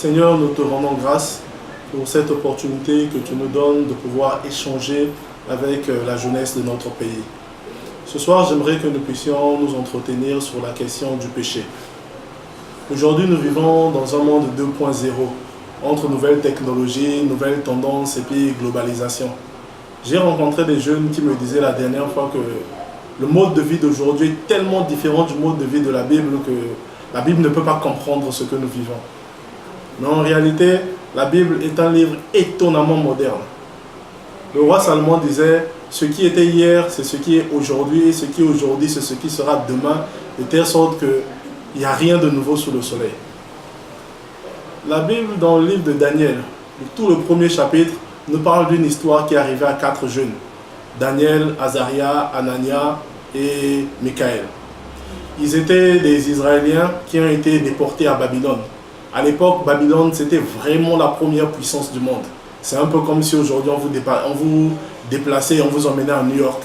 Seigneur, nous te rendons grâce pour cette opportunité que tu nous donnes de pouvoir échanger avec la jeunesse de notre pays. Ce soir, j'aimerais que nous puissions nous entretenir sur la question du péché. Aujourd'hui, nous vivons dans un monde 2.0, entre nouvelles technologies, nouvelles tendances et puis globalisation. J'ai rencontré des jeunes qui me disaient la dernière fois que le mode de vie d'aujourd'hui est tellement différent du mode de vie de la Bible que la Bible ne peut pas comprendre ce que nous vivons. Mais en réalité, la Bible est un livre étonnamment moderne. Le roi Salomon disait « Ce qui était hier, c'est ce qui est aujourd'hui, et ce qui est aujourd'hui, c'est ce qui sera demain, de telle sorte qu'il n'y a rien de nouveau sous le soleil. » La Bible, dans le livre de Daniel, tout le premier chapitre, nous parle d'une histoire qui est arrivée à 4 jeunes. Daniel, Azaria, Anania et Michaël. Ils étaient des Israéliens qui ont été déportés à Babylone. À l'époque, Babylone, c'était vraiment la première puissance du monde. C'est un peu comme si aujourd'hui on vous déplaçait et on vous emmenait à New York.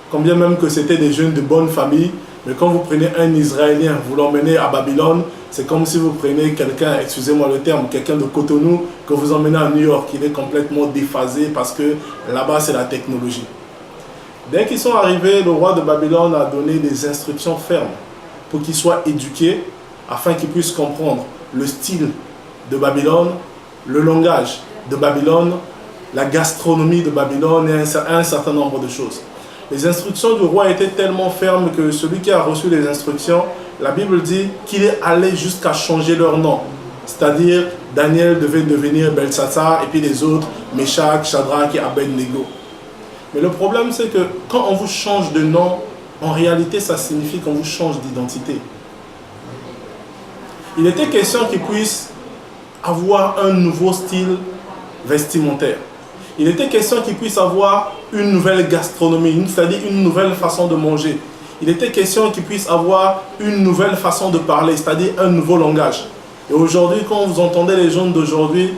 Combien même que c'était des jeunes de bonne famille, mais quand vous prenez un Israélien, vous l'emmenez à Babylone, c'est comme si vous prenez quelqu'un, excusez-moi le terme, quelqu'un de Cotonou, que vous emmenez à New York. Il est complètement déphasé parce que là-bas, c'est la technologie. Dès qu'ils sont arrivés, le roi de Babylone a donné des instructions fermes pour qu'ils soient éduqués, afin qu'ils puissent comprendre le style de Babylone, le langage de Babylone, la gastronomie de Babylone et un certain nombre de choses. Les instructions du roi étaient tellement fermes que celui qui a reçu les instructions, la Bible dit qu'il est allé jusqu'à changer leur nom. C'est-à-dire, Daniel devait devenir Belshazzar et puis les autres, Meshach, Shadrach et Abednego. Mais le problème, c'est que quand on vous change de nom, en réalité, ça signifie qu'on vous change d'identité. Il était question qu'ils puissent avoir un nouveau style vestimentaire. Il était question qu'ils puissent avoir une nouvelle gastronomie, c'est-à-dire une nouvelle façon de manger. Il était question qu'ils puissent avoir une nouvelle façon de parler, c'est-à-dire un nouveau langage. Et aujourd'hui, quand vous entendez les jeunes d'aujourd'hui,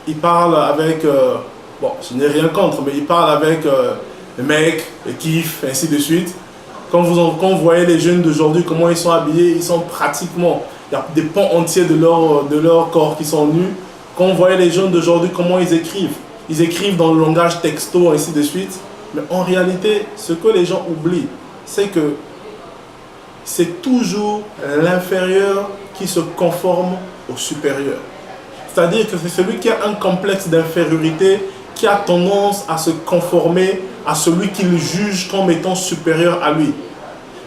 ils parlent avec, bon, je n'ai rien contre, mais ils parlent avec les mecs, les kiffs, ainsi de suite. Quand vous voyez les jeunes d'aujourd'hui, comment ils sont habillés, ils sont pratiquement, il y a des pans entiers de leur corps qui sont nus. Quand vous voyez les jeunes d'aujourd'hui, comment ils écrivent dans le langage texto, ainsi de suite. Mais en réalité, ce que les gens oublient, c'est que c'est toujours l'inférieur qui se conforme au supérieur. C'est-à-dire que c'est celui qui a un complexe d'infériorité qui a tendance à se conformer à celui qu'il juge comme étant supérieur à lui.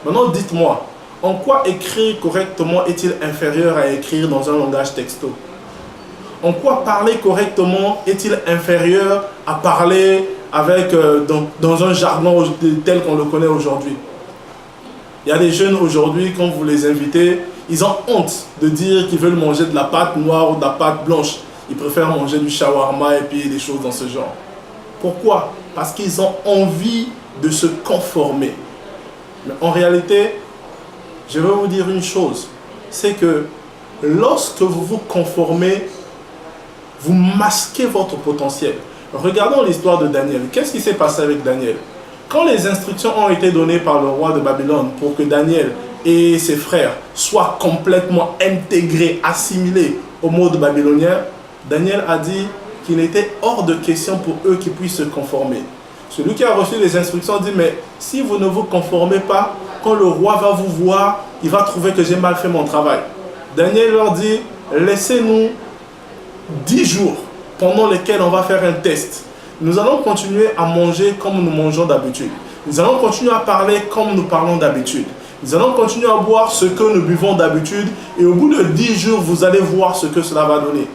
Maintenant, dites-moi, en quoi écrire correctement est-il inférieur à écrire dans un langage texto? En quoi parler correctement est-il inférieur à parler avec, dans un jargon tel qu'on le connaît aujourd'hui? Il y a des jeunes aujourd'hui, quand vous les invitez, ils ont honte de dire qu'ils veulent manger de la pâte noire ou de la pâte blanche. Ils préfèrent manger du shawarma et puis des choses dans ce genre. Pourquoi? Parce qu'ils ont envie de se conformer. Mais en réalité, je vais vous dire une chose, c'est que lorsque vous vous conformez, vous masquez votre potentiel. Regardons l'histoire de Daniel. Qu'est-ce qui s'est passé avec Daniel? Quand les instructions ont été données par le roi de Babylone pour que Daniel et ses frères soient complètement intégrés, assimilés au mode babylonien, Daniel a dit qu'il était hors de question pour eux qu'ils puissent se conformer. Celui qui a reçu les instructions dit, mais si vous ne vous conformez pas, quand le roi va vous voir, il va trouver que j'ai mal fait mon travail. Daniel leur dit, laissez-nous 10 jours pendant lesquels on va faire un test. Nous allons continuer à manger comme nous mangeons d'habitude. Nous allons continuer à parler comme nous parlons d'habitude. Nous allons continuer à boire ce que nous buvons d'habitude. Et au bout de 10 jours, vous allez voir ce que cela va donner.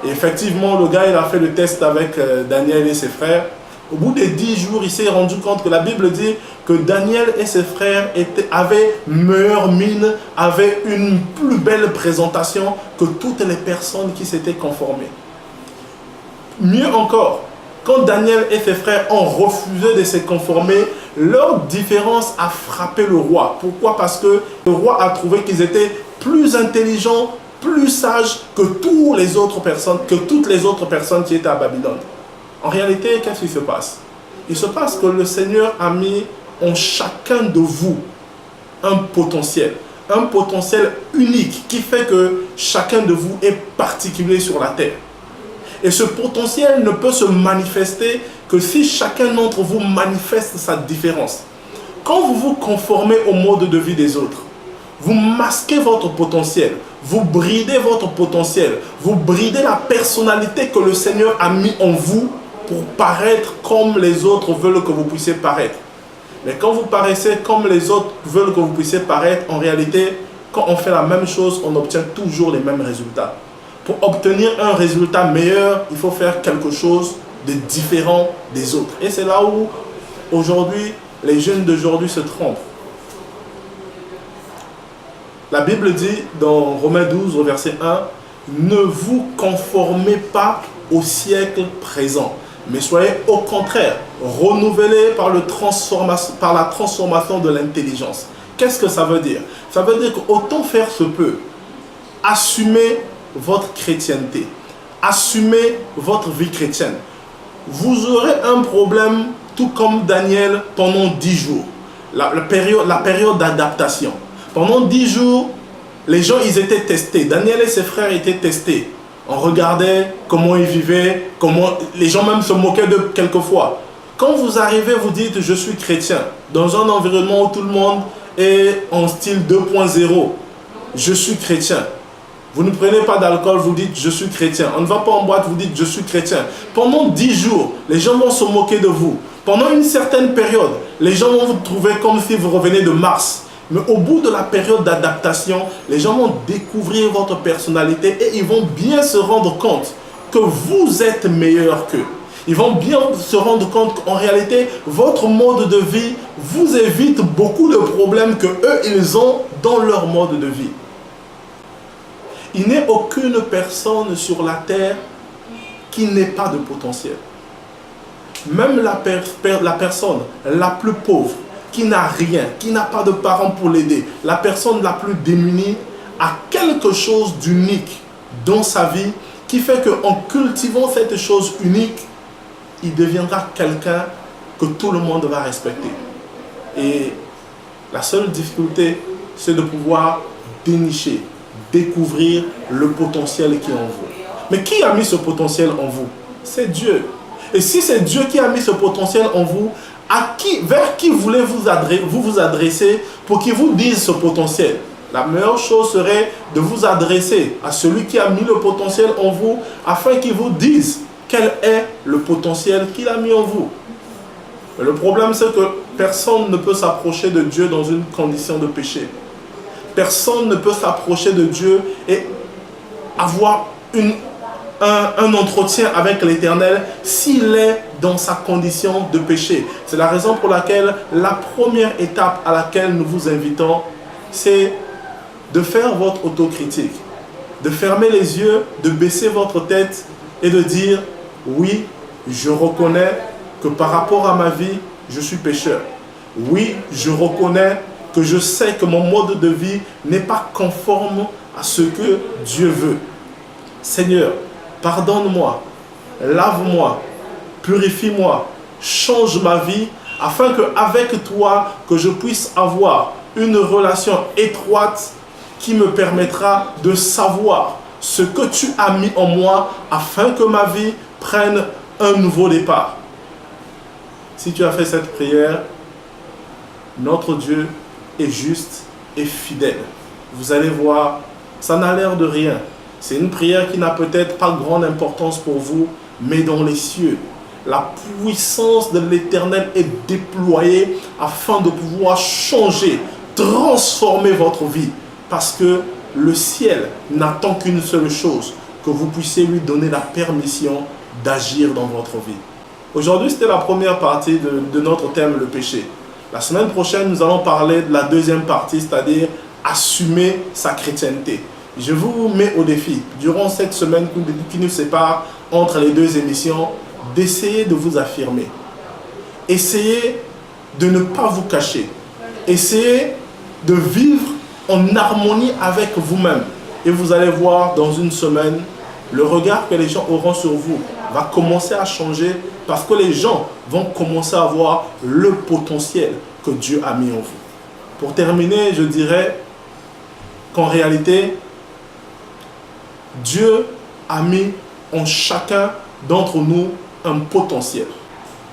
Et effectivement, le gars, il a fait le test avec Daniel et ses frères. Au bout de 10 jours, il s'est rendu compte que la Bible dit que Daniel et ses frères avaient meilleure mine, avaient une plus belle présentation que toutes les personnes qui s'étaient conformées. Mieux encore, quand Daniel et ses frères ont refusé de se conformer, leur différence a frappé le roi. Pourquoi? Parce que le roi a trouvé qu'ils étaient plus intelligents, plus sages que toutes les autres personnes qui étaient à Babylone. En réalité, qu'est-ce qui se passe? Il se passe que le Seigneur a mis en chacun de vous un potentiel, un potentiel unique qui fait que chacun de vous est particulier sur la terre. Et ce potentiel ne peut se manifester que si chacun d'entre vous manifeste sa différence. Quand vous vous conformez au mode de vie des autres, vous masquez votre potentiel, vous bridez votre potentiel, vous bridez la personnalité que le Seigneur a mis en vous pour paraître comme les autres veulent que vous puissiez paraître. Mais quand vous paraissez comme les autres veulent que vous puissiez paraître, en réalité, quand on fait la même chose, on obtient toujours les mêmes résultats. Pour obtenir un résultat meilleur, il faut faire quelque chose de différent des autres. Et c'est là où, aujourd'hui, les jeunes d'aujourd'hui se trompent. La Bible dit dans Romains 12, au verset 1, « Ne vous conformez pas au siècle présent, mais soyez au contraire renouvelés par la transformation de l'intelligence. » Qu'est-ce que ça veut dire? Ça veut dire qu'autant faire se peut, assumez votre chrétienté, assumez votre vie chrétienne. Vous aurez un problème, tout comme Daniel, pendant 10 jours, la période d'adaptation. Pendant 10 jours, les gens ils étaient testés. Daniel et ses frères étaient testés. On regardait comment ils vivaient, les gens même se moquaient d'eux quelquefois. Quand vous arrivez, vous dites « je suis chrétien » dans un environnement où tout le monde est en style 2.0. Je suis chrétien. Vous ne prenez pas d'alcool, vous dites « je suis chrétien ». On ne va pas en boîte, vous dites « je suis chrétien ». Pendant 10 jours, les gens vont se moquer de vous. Pendant une certaine période, les gens vont vous trouver comme si vous reveniez de Mars. Mais au bout de la période d'adaptation, les gens vont découvrir votre personnalité et ils vont bien se rendre compte que vous êtes meilleur qu'eux. Ils vont bien se rendre compte qu'en réalité, votre mode de vie vous évite beaucoup de problèmes que eux, ils ont dans leur mode de vie. Il n'est aucune personne sur la terre qui n'ait pas de potentiel. Même la personne la plus pauvre, qui n'a rien, qui n'a pas de parents pour l'aider, la personne la plus démunie a quelque chose d'unique dans sa vie qui fait qu'en cultivant cette chose unique, il deviendra quelqu'un que tout le monde va respecter. Et la seule difficulté, c'est de pouvoir dénicher, découvrir le potentiel qui est en vous. Mais qui a mis ce potentiel en vous? C'est Dieu. Et si c'est Dieu qui a mis ce potentiel en vous, vers qui voulez-vous vous adresser pour qu'il vous dise ce potentiel? La meilleure chose serait de vous adresser à celui qui a mis le potentiel en vous afin qu'il vous dise quel est le potentiel qu'il a mis en vous. Mais le problème, c'est que personne ne peut s'approcher de Dieu dans une condition de péché. Personne ne peut s'approcher de Dieu et avoir un entretien avec l'Éternel s'il est dans sa condition de péché. C'est la raison pour laquelle la première étape à laquelle nous vous invitons, c'est de faire votre autocritique, de fermer les yeux, de baisser votre tête et de dire « Oui, je reconnais que par rapport à ma vie, je suis pécheur. Oui, je reconnais que je sais que mon mode de vie n'est pas conforme à ce que Dieu veut. Seigneur, pardonne-moi, lave-moi, purifie-moi, change ma vie afin qu'avec toi, que je puisse avoir une relation étroite qui me permettra de savoir ce que tu as mis en moi afin que ma vie prenne un nouveau départ. » Si tu as fait cette prière, notre Dieu est juste et fidèle. Vous allez voir, ça n'a l'air de rien. C'est une prière qui n'a peut-être pas grande importance pour vous, mais dans les cieux, la puissance de l'Éternel est déployée afin de pouvoir changer, transformer votre vie. Parce que le ciel n'attend qu'une seule chose, que vous puissiez lui donner la permission d'agir dans votre vie. Aujourd'hui, c'était la première partie de notre thème, le péché. La semaine prochaine, nous allons parler de la deuxième partie, c'est-à-dire assumer sa chrétienté. Je vous mets au défi, durant cette semaine qui nous sépare entre les deux émissions, d'essayer de vous affirmer. Essayez de ne pas vous cacher. Essayez de vivre en harmonie avec vous-même. Et vous allez voir dans une semaine, le regard que les gens auront sur vous va commencer à changer parce que les gens vont commencer à voir le potentiel que Dieu a mis en vous. Pour terminer, je dirais, qu'en réalité, Dieu a mis en chacun d'entre nous un potentiel.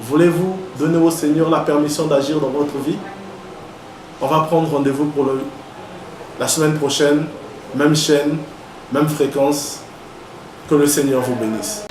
Voulez-vous donner au Seigneur la permission d'agir dans votre vie? On va prendre rendez-vous pour la semaine prochaine, même chaîne, même fréquence. Que le Seigneur vous bénisse.